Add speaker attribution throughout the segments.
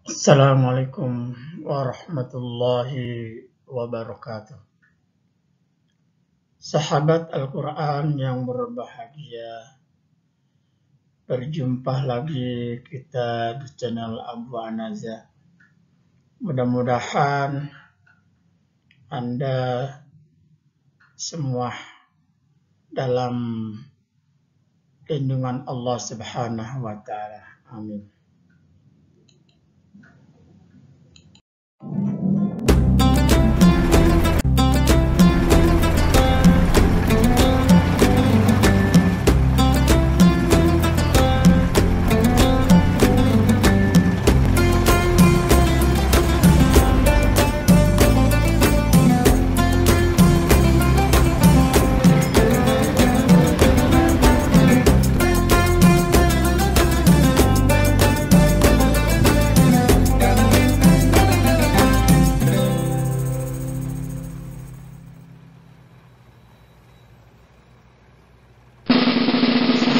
Speaker 1: Assalamualaikum warahmatullahi wabarakatuh. Sahabat Al-Quran yang berbahagia, berjumpa lagi kita di channel Abu Anaza. Mudah-mudahan Anda semua dalam lindungan Allah Subhanahu wa Ta'ala. Amin.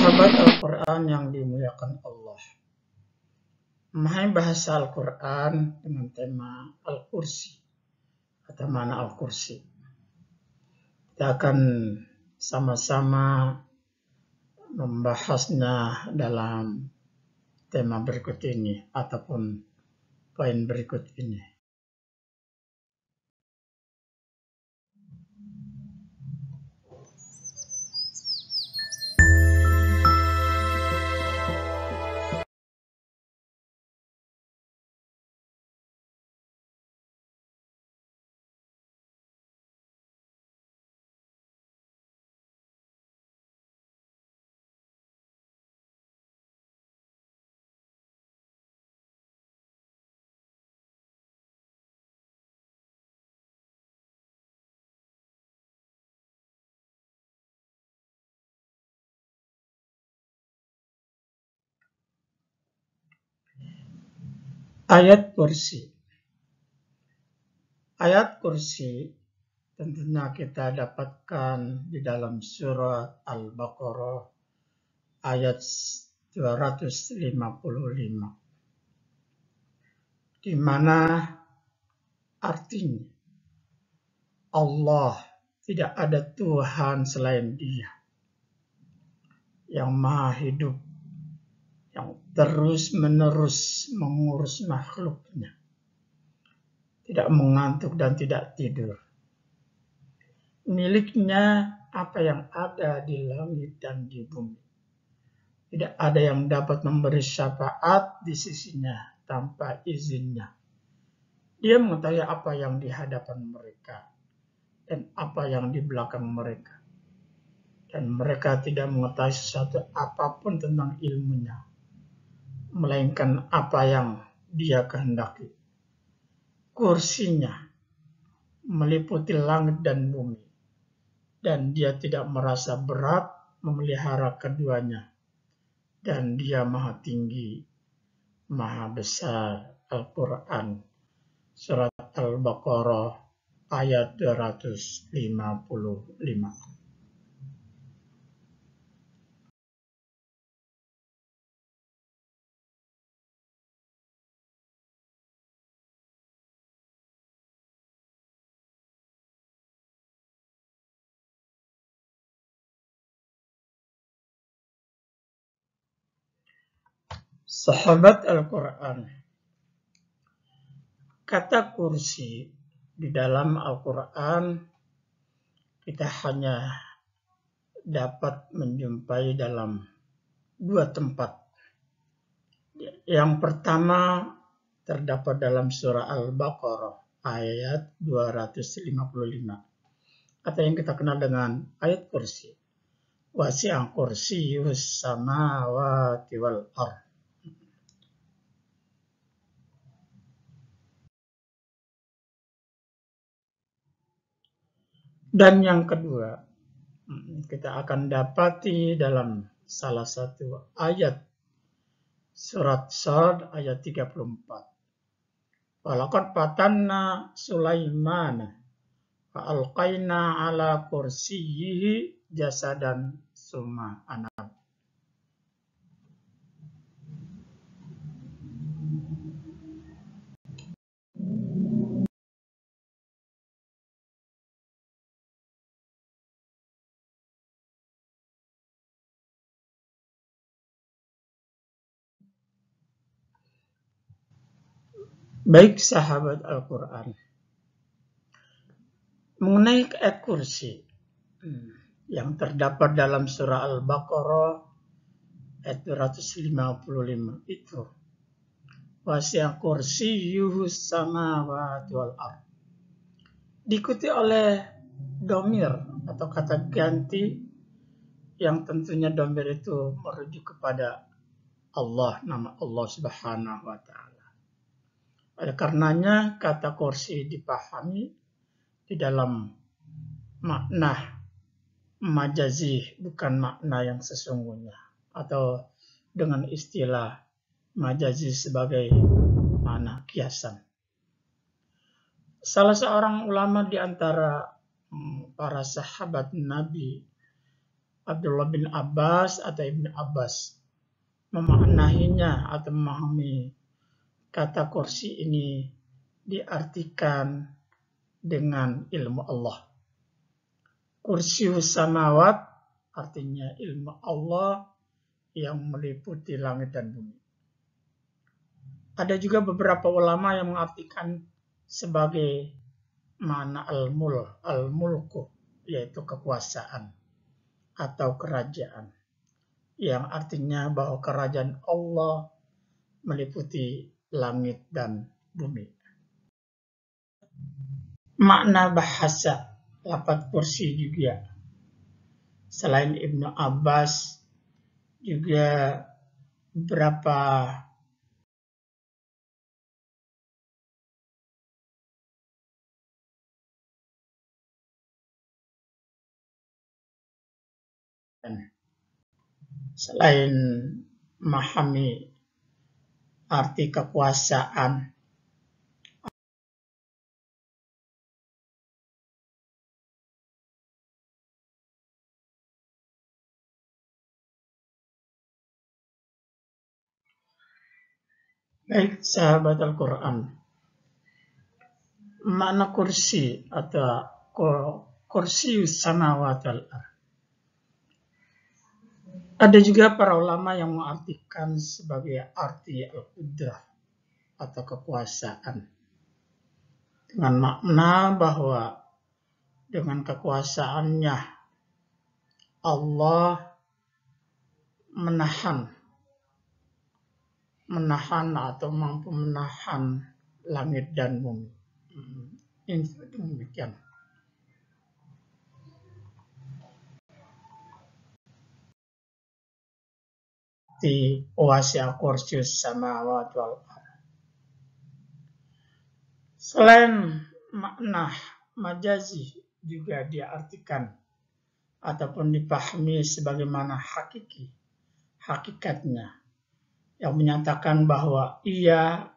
Speaker 1: Sahabat Al-Quran yang dimuliakan Allah, memahami bahasa Al-Quran dengan tema Al-Kursi atau mana Al-Kursi. Kita akan sama-sama membahasnya dalam tema berikut ini ataupun poin berikut ini. Ayat kursi. Ayat kursi tentunya kita dapatkan di dalam surat Al-Baqarah ayat 255, di mana artinya Allah tidak ada Tuhan selain Dia yang maha hidup, yang terus-menerus mengurus makhluknya, tidak mengantuk dan tidak tidur. Miliknya apa yang ada di langit dan di bumi. Tidak ada yang dapat memberi syafaat di sisinya tanpa izinnya. Dia mengetahui apa yang di hadapan mereka dan apa yang di belakang mereka. Dan mereka tidak mengetahui sesuatu apapun tentang ilmunya, melainkan apa yang Dia kehendaki. Kursinya meliputi langit dan bumi, dan Dia tidak merasa berat memelihara keduanya. Dan Dia maha tinggi, maha besar. Al-Quran, surat Al-Baqarah, ayat 255. Sahabat Al-Quran, kata kursi di dalam Al-Quran kita hanya dapat menjumpai dalam dua tempat. Yang pertama terdapat dalam surah Al-Baqarah ayat 255, atau yang kita kenal dengan ayat kursi. Wasi'a kursiyyus samawati wal ardh. Dan yang kedua, kita akan dapati dalam salah satu ayat surat Shad ayat 34. Walaqad fatanna Sulaimana fa alqaina ala kursiyyihi jasadan summa anab. Baik sahabat Al-Quran, mengenai ayat kursi yang terdapat dalam surah Al-Baqarah ayat 255 itu, wasi'a kursiyyuhu samawati wal ardh, diikuti oleh domir atau kata ganti yang tentunya domir itu merujuk kepada Allah, nama Allah Subhanahu wa Ta'ala. Oleh karenanya kata kursi dipahami di dalam makna majazi, bukan makna yang sesungguhnya, atau dengan istilah majazi sebagai makna kiasan. Salah seorang ulama di antara para sahabat Nabi, Abdullah bin Abbas atau Ibn Abbas, memaknainya atau memahami kata kursi ini diartikan dengan ilmu Allah. Kursius samawat artinya ilmu Allah yang meliputi langit dan bumi. Ada juga beberapa ulama yang mengartikan sebagai makna al-mulku, yaitu kekuasaan atau kerajaan, yang artinya bahwa kerajaan Allah meliputi langit dan bumi. Makna bahasa lafaz kursi juga, selain Ibnu Abbas, juga beberapa selain memahami arti kekuasaan, baik sahabat Al-Quran, makna kursi atau kursi samawati wal ardh, ada juga para ulama yang mengartikan sebagai arti al-qudrah atau kekuasaan, dengan makna bahwa dengan kekuasaannya Allah menahan atau mampu menahan langit dan bumi. Demikian. Di wasi'a kursiyyus samawati wal ardh. Selain makna majazi juga diartikan ataupun dipahami sebagaimana hakikatnya, yang menyatakan bahwa ia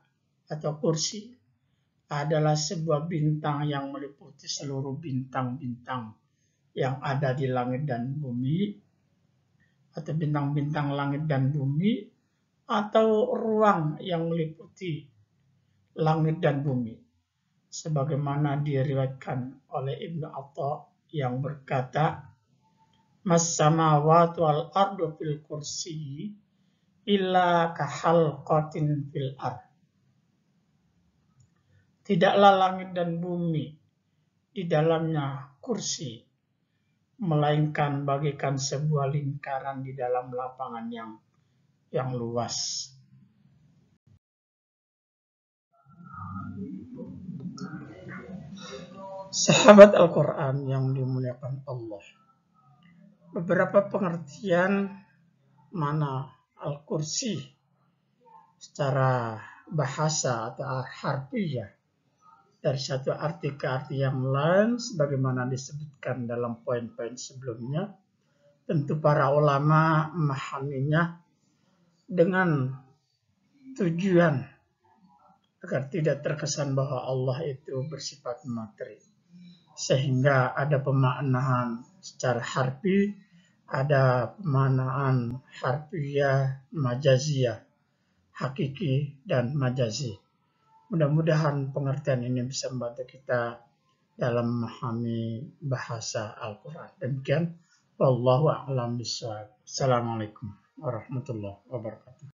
Speaker 1: atau kursi adalah sebuah bintang yang meliputi seluruh bintang-bintang yang ada di langit dan bumi, atau bintang-bintang langit dan bumi, atau ruang yang meliputi langit dan bumi, sebagaimana diriwayatkan oleh Ibnu Atha yang berkata, mas samawati wal ardu fil kursi illa kahalqatin fil ard. Tidaklah langit dan bumi di dalamnya kursi, melainkan bagaikan sebuah lingkaran di dalam lapangan yang luas. Sahabat Al-Quran yang dimuliakan Allah, beberapa pengertian mana al-kursi secara bahasa atau harfiah dari satu arti ke arti yang lain, sebagaimana disebutkan dalam poin-poin sebelumnya. Tentu para ulama memahaminya dengan tujuan agar tidak terkesan bahwa Allah itu bersifat materi, sehingga ada pemaknaan secara harfi, ada pemaknaan harfiah, majaziyah, hakiki dan majazi. Mudah-mudahan pengertian ini bisa membantu kita dalam memahami bahasa Al-Quran. Demikian, wallahu a'lam bishawab. Assalamualaikum warahmatullahi wabarakatuh.